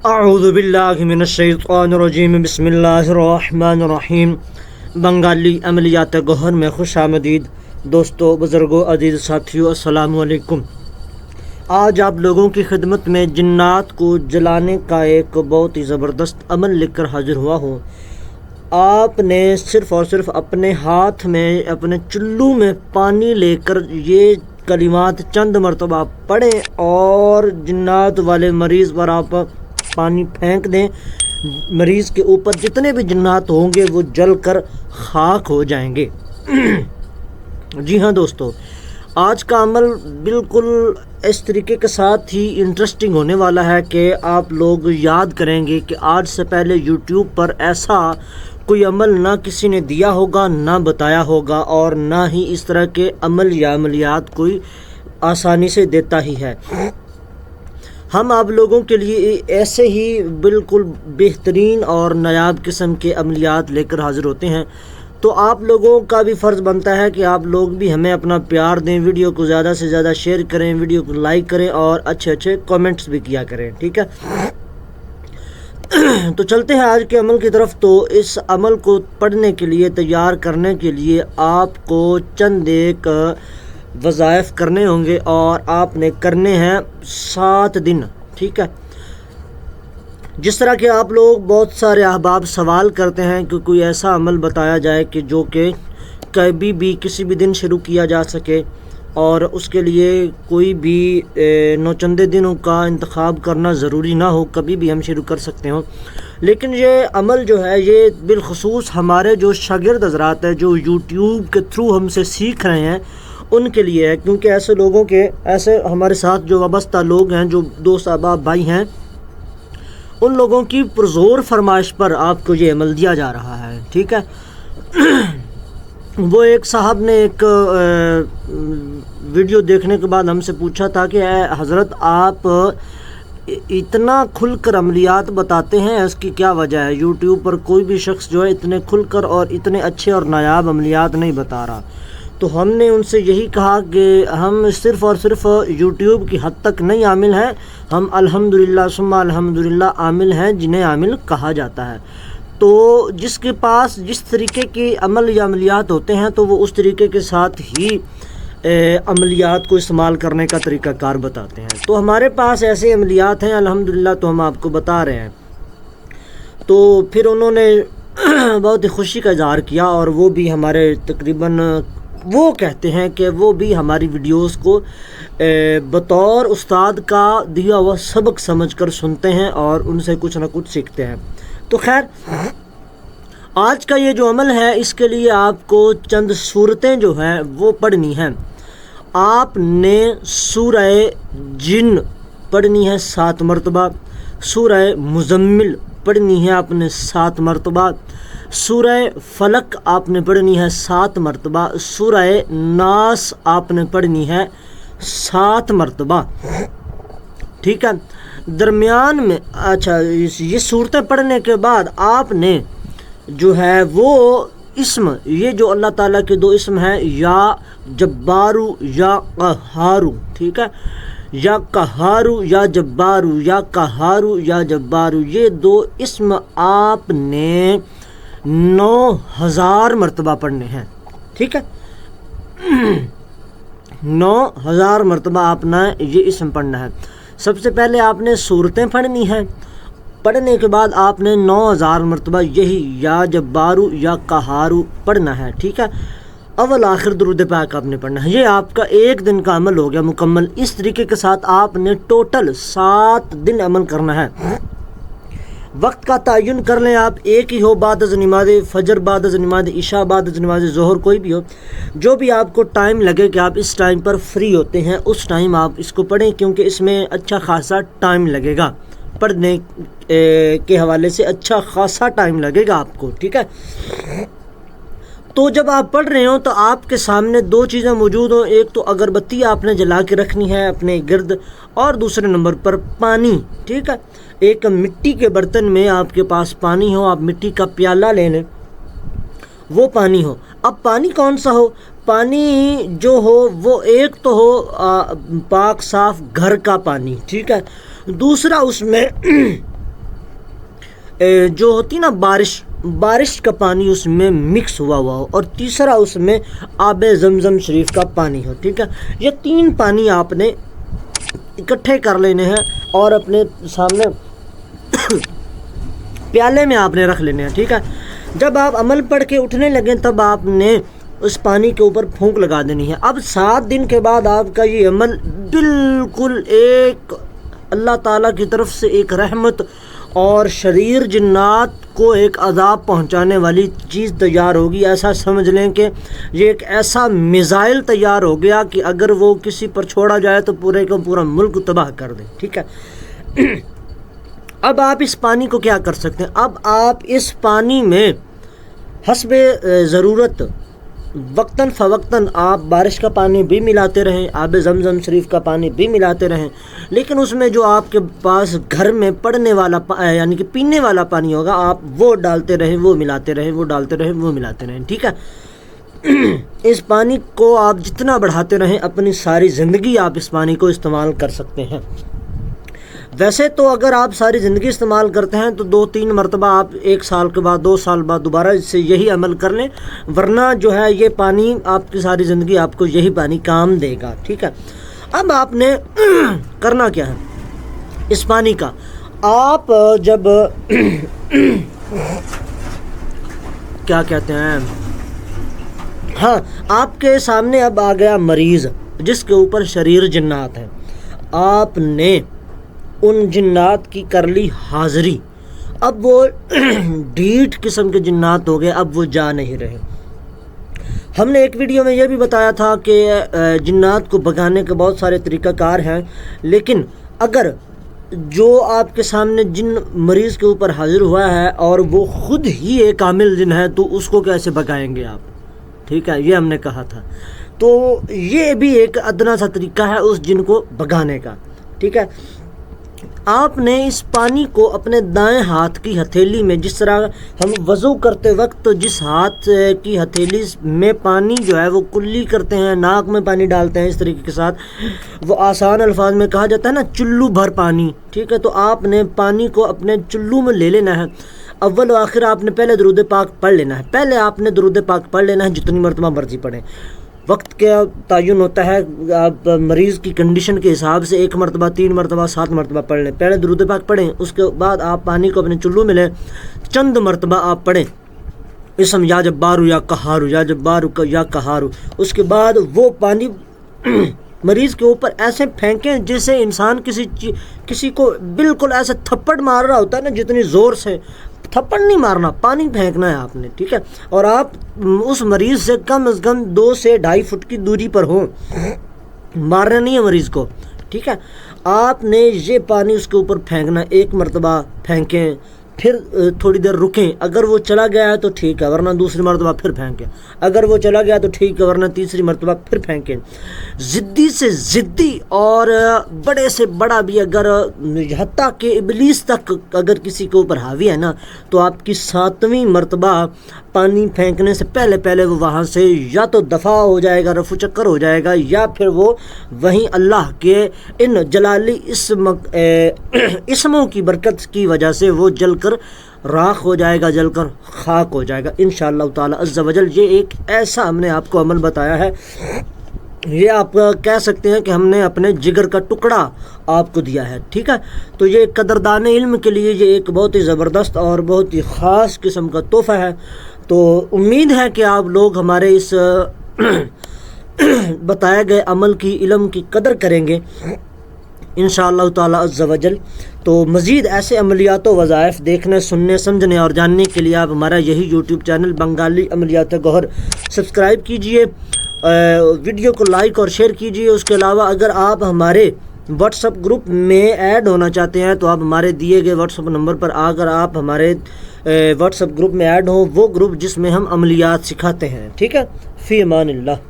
اعوذ باللہ من الشیطان الرجیم بسم اللہ الرحمن الرحیم۔ بنگالی عملیات گوہر میں خوش آمدید دوستو، بزرگوں، عزیز ساتھیوں، السلام علیکم۔ آج آپ لوگوں کی خدمت میں جنات کو جلانے کا ایک بہت ہی زبردست عمل لے کر حاضر ہوا ہوں۔ آپ نے صرف اور صرف اپنے ہاتھ میں اپنے چلو میں پانی لے کر یہ کلمات چند مرتبہ پڑھیں اور جنات والے مریض پر آپ پانی پھینک دیں۔ مریض کے اوپر جتنے بھی جنات ہوں گے وہ جل کر خاک ہو جائیں گے۔ جی ہاں دوستو، آج کا عمل بالکل اس طریقے کے ساتھ ہی انٹرسٹنگ ہونے والا ہے کہ آپ لوگ یاد کریں گے کہ آج سے پہلے یوٹیوب پر ایسا کوئی عمل نہ کسی نے دیا ہوگا، نہ بتایا ہوگا، اور نہ ہی اس طرح کے عمل یا عملیات کوئی آسانی سے دیتا ہی ہے۔ ہم آپ لوگوں کے لیے ایسے ہی بالکل بہترین اور نایاب قسم کے عملیات لے کر حاضر ہوتے ہیں، تو آپ لوگوں کا بھی فرض بنتا ہے کہ آپ لوگ بھی ہمیں اپنا پیار دیں، ویڈیو کو زیادہ سے زیادہ شیئر کریں، ویڈیو کو لائک کریں اور اچھے کامنٹس بھی کیا کریں، ٹھیک ہے؟ تو چلتے ہیں آج کے عمل کی طرف۔ تو اس عمل کو پڑھنے کے لیے، تیار کرنے کے لیے آپ کو چند ایک وظائف کرنے ہوں گے اور آپ نے کرنے ہیں 7 دن، ٹھیک ہے؟ جس طرح کہ آپ لوگ بہت سارے احباب سوال کرتے ہیں کہ کوئی ایسا عمل بتایا جائے کہ جو کہ کبھی بھی کسی بھی دن شروع کیا جا سکے اور اس کے لیے کوئی بھی نوچندے دنوں کا انتخاب کرنا ضروری نہ ہو، کبھی بھی ہم شروع کر سکتے ہوں۔ لیکن یہ عمل جو ہے یہ بالخصوص ہمارے جو شاگرد حضرات ہیں جو یوٹیوب کے تھرو ہم سے سیکھ رہے ہیں ان کے لیے ہے، کیونکہ ایسے ہمارے ساتھ جو وابستہ لوگ ہیں، جو دوست احباب بھائی ہیں، ان لوگوں کی پرزور فرمائش پر آپ کو یہ عمل دیا جا رہا ہے، ٹھیک ہے؟ وہ ایک صاحب نے ایک ویڈیو دیکھنے کے بعد ہم سے پوچھا تھا کہ اے حضرت، آپ اتنا کھل کر عملیات بتاتے ہیں، اس کی کیا وجہ ہے؟ یوٹیوب پر کوئی بھی شخص جو ہے اتنے کھل کر اور اتنے اچھے اور نایاب عملیات نہیں بتا رہا۔ تو ہم نے ان سے یہی کہا کہ ہم صرف اور صرف یوٹیوب کی حد تک نہیں عامل ہیں، ہم الحمدللہ ثم الحمدللہ عامل ہیں، جنہیں عامل کہا جاتا ہے۔ تو جس کے پاس جس طریقے کے عمل یا عملیات ہوتے ہیں تو وہ اس طریقے کے ساتھ ہی عملیات کو استعمال کرنے کا طریقہ کار بتاتے ہیں۔ تو ہمارے پاس ایسے عملیات ہیں الحمدللہ، تو ہم آپ کو بتا رہے ہیں۔ تو پھر انہوں نے بہت ہی خوشی کا اظہار کیا اور وہ بھی ہمارے تقریباً وہ کہتے ہیں کہ وہ بھی ہماری ویڈیوز کو بطور استاد کا دیا ہوا سبق سمجھ کر سنتے ہیں اور ان سے کچھ نہ کچھ سیکھتے ہیں۔ تو خیر، آج کا یہ جو عمل ہے اس کے لیے آپ کو چند صورتیں جو ہیں وہ پڑھنی ہیں۔ آپ نے سورہ جن پڑھنی ہے 7 مرتبہ، سورہ مزمل پڑھنی ہے آپ نے 7 مرتبہ، سورہ فلق آپ نے پڑھنی ہے 7 مرتبہ، سورہ ناس آپ نے پڑھنی ہے 7 مرتبہ، ٹھیک ہے؟ درمیان میں یہ صورتیں پڑھنے کے بعد آپ نے جو ہے وہ اسم، یہ جو اللہ تعالیٰ کے 2 اسم ہیں، یا جبارو یا قہارو، ٹھیک ہے؟ یا قہارو یا جبارو، یا قہارو یا جبارو، یہ 2 اسم آپ نے 9000 مرتبہ پڑھنے ہیں، ٹھیک ہے؟ 9000 مرتبہ آپ نے یہ اسم پڑھنا ہے۔ سب سے پہلے آپ نے صورتیں پڑھنی ہیں، پڑھنے کے بعد آپ نے 9000 مرتبہ یہی یا جبارو یا قہارو پڑھنا ہے، ٹھیک ہے؟ اول آخر درود پاک آپ نے پڑھنا ہے۔ یہ آپ کا 1 دن کا عمل ہو گیا مکمل۔ اس طریقے کے ساتھ آپ نے ٹوٹل 7 دن عمل کرنا ہے۔ وقت کا تعین کر لیں آپ، ایک ہی ہو، بعد از نماز فجر، بعد از نماز عشاء، بعد از نماز ظہر، کوئی بھی ہو، جو بھی آپ کو ٹائم لگے کہ آپ اس ٹائم پر فری ہوتے ہیں اس ٹائم آپ اس کو پڑھیں، کیونکہ اس میں اچھا خاصا ٹائم لگے گا، پڑھنے کے حوالے سے اچھا خاصا ٹائم لگے گا آپ کو، ٹھیک ہے؟ تو جب آپ پڑھ رہے ہوں تو آپ کے سامنے 2 چیزیں موجود ہوں، ایک تو اگربتی آپ نے جلا کے رکھنی ہے اپنے گرد، اور دوسرے نمبر پر پانی، ٹھیک ہے؟ ایک مٹی کے برتن میں آپ کے پاس پانی ہو، آپ مٹی کا پیالہ لے لیں، وہ پانی ہو۔ اب پانی کون سا ہو؟ پانی جو ہو وہ ایک تو ہو پاک صاف گھر کا پانی، ٹھیک ہے؟ دوسرا اس میں جو ہوتی نا بارش کا پانی اس میں مکس ہوا ہو، اور تیسرا اس میں آب زمزم شریف کا پانی ہو، ٹھیک ہے۔ یہ 3 پانی آپ نے اکٹھے کر لینے ہیں اور اپنے سامنے پیالے میں آپ نے رکھ لینے ہیں، ٹھیک ہے۔ جب آپ عمل پڑھ کے اٹھنے لگیں تب آپ نے اس پانی کے اوپر پھونک لگا دینی ہے۔ اب 7 دن کے بعد آپ کا یہ عمل بالکل ایک اللہ تعالیٰ کی طرف سے ایک رحمت اور شریر جنات کو ایک عذاب پہنچانے والی چیز تیار ہوگی۔ ایسا سمجھ لیں کہ یہ ایک ایسا میزائل تیار ہو گیا کہ اگر وہ کسی پر چھوڑا جائے تو پورے کا پورا ملک تباہ کر دے، ٹھیک ہے۔ اب آپ اس پانی کو کیا کر سکتے ہیں؟ اب آپ اس پانی میں حسب ضرورت وقتاً فوقتاً آپ بارش کا پانی بھی ملاتے رہیں، آب زمزم شریف کا پانی بھی ملاتے رہیں، لیکن اس میں جو آپ کے پاس گھر میں پڑنے والا یعنی کہ پینے والا پانی ہوگا آپ وہ ڈالتے رہیں، وہ ملاتے رہیں، وہ ڈالتے رہیں، وہ ملاتے رہیں، ٹھیک ہے۔ اس پانی کو آپ جتنا بڑھاتے رہیں اپنی ساری زندگی آپ اس پانی کو استعمال کر سکتے ہیں۔ ویسے تو اگر آپ ساری زندگی استعمال کرتے ہیں تو 2-3 مرتبہ آپ 1 سال کے بعد 2 سال بعد دوبارہ اس سے یہی عمل کر لیں، ورنہ جو ہے یہ پانی آپ کی ساری زندگی آپ کو یہی پانی کام دے گا، ٹھیک ہے۔ اب آپ نے کرنا کیا ہے اس پانی کا؟ آپ جب کیا کہتے ہیں، ہاں آپ کے سامنے اب آ گیا مریض جس کے اوپر شریر جنات ہیں، آپ نے ان جنات کی کر لی حاضری، اب وہ ڈھیٹ قسم کے جنات ہو گئے، اب وہ جا نہیں رہے۔ ہم نے ایک ویڈیو میں یہ بھی بتایا تھا کہ جنات کو بھگانے کے بہت سارے طریقہ کار ہیں، لیکن اگر جو آپ کے سامنے جن مریض کے اوپر حاضر ہوا ہے اور وہ خود ہی ایک کامل جن ہے تو اس کو کیسے بھگائیں گے آپ، ٹھیک ہے، یہ ہم نے کہا تھا۔ تو یہ بھی ایک ادنا سا طریقہ ہے اس جن کو بھگانے کا، ٹھیک ہے۔ آپ نے اس پانی کو اپنے دائیں ہاتھ کی ہتھیلی میں، جس طرح ہم وضو کرتے وقت جس ہاتھ کی ہتھیلی میں پانی جو ہے وہ کلی کرتے ہیں، ناک میں پانی ڈالتے ہیں، اس طریقے کے ساتھ وہ آسان الفاظ میں کہا جاتا ہے نا چلو بھر پانی، ٹھیک ہے۔ تو آپ نے پانی کو اپنے چلو میں لے لینا ہے، اول و آخر آپ نے پہلے درود پاک پڑھ لینا ہے، پہلے آپ نے درود پاک پڑھ لینا ہے، جتنی مرتبہ مرضی پڑھیں، وقت کا تعین ہوتا ہے، آپ مریض کی کنڈیشن کے حساب سے 1 مرتبہ 3 مرتبہ 7 مرتبہ پڑھ لیں، پہلے درود پاک پڑھیں، اس کے بعد آپ پانی کو اپنے چلو میں لیں، چند مرتبہ آپ پڑھیں اسم یا جبارو یا قہارو، یا جبارو یا قہارو، اس کے بعد وہ پانی مریض کے اوپر ایسے پھینکیں جیسے انسان کسی کو بالکل ایسے تھپڑ مار رہا ہوتا ہے نا، جتنی زور سے تھپڑ نہیں مارنا، پانی پھینکنا ہے آپ نے، ٹھیک ہے۔ اور آپ اس مریض سے کم از کم 2 سے 2.5 فٹ کی دوری پر ہوں، مارنا نہیں ہے مریض کو، ٹھیک ہے۔ آپ نے یہ پانی اس کے اوپر پھینکنا، 1 مرتبہ پھینکیں، پھر تھوڑی دیر رکیں، اگر وہ چلا گیا ہے تو ٹھیک ہے، ورنہ دوسری مرتبہ پھر پھینکیں، اگر وہ چلا گیا تو ٹھیک ہے، ورنہ تیسری مرتبہ پھر پھینکیں۔ ضدی سے ضدی اور بڑے سے بڑا بھی اگر حتیٰ کہ ابلیس تک اگر کسی کے اوپر حاوی ہے نا تو آپ کی 7ویں مرتبہ پانی پھینکنے سے پہلے وہ وہاں سے یا تو دفع ہو جائے گا، رفو چکر ہو جائے گا، یا پھر وہ وہیں اللہ کے ان جلالی اسموں کی برکت کی وجہ سے وہ جل کر راکھ ہو جائے گا، جل کر خاک ہو جائے گا انشاءاللہ تعالی عز و جل۔ یہ ایک ایسا ہم نے آپ کو عمل بتایا ہے، یہ آپ کہہ سکتے ہیں کہ ہم نے اپنے جگر کا ٹکڑا آپ کو دیا ہے، ٹھیک ہے۔ تو یہ قدردان علم کے لیے یہ ایک بہت ہی زبردست اور بہت ہی خاص قسم کا تحفہ ہے۔ تو امید ہے کہ آپ لوگ ہمارے اس بتائے گئے عمل کی، علم کی قدر کریں گے انشاءاللہ تعالی عز و جل۔ تو مزید ایسے عملیات و وظائف دیکھنے، سننے، سمجھنے اور جاننے کے لیے آپ ہمارا یہی یوٹیوب چینل بنگالی عملیات گوہر سبسکرائب کیجئے، ویڈیو کو لائک اور شیئر کیجئے۔ اس کے علاوہ اگر آپ ہمارے واٹس ایپ گروپ میں ایڈ ہونا چاہتے ہیں تو آپ ہمارے دیے گئے واٹس ایپ نمبر پر اگر آپ ہمارے واٹس ایپ گروپ میں ایڈ ہوں، وہ گروپ جس میں ہم عملیات سکھاتے ہیں، ٹھیک ہے۔ فی امان اللہ۔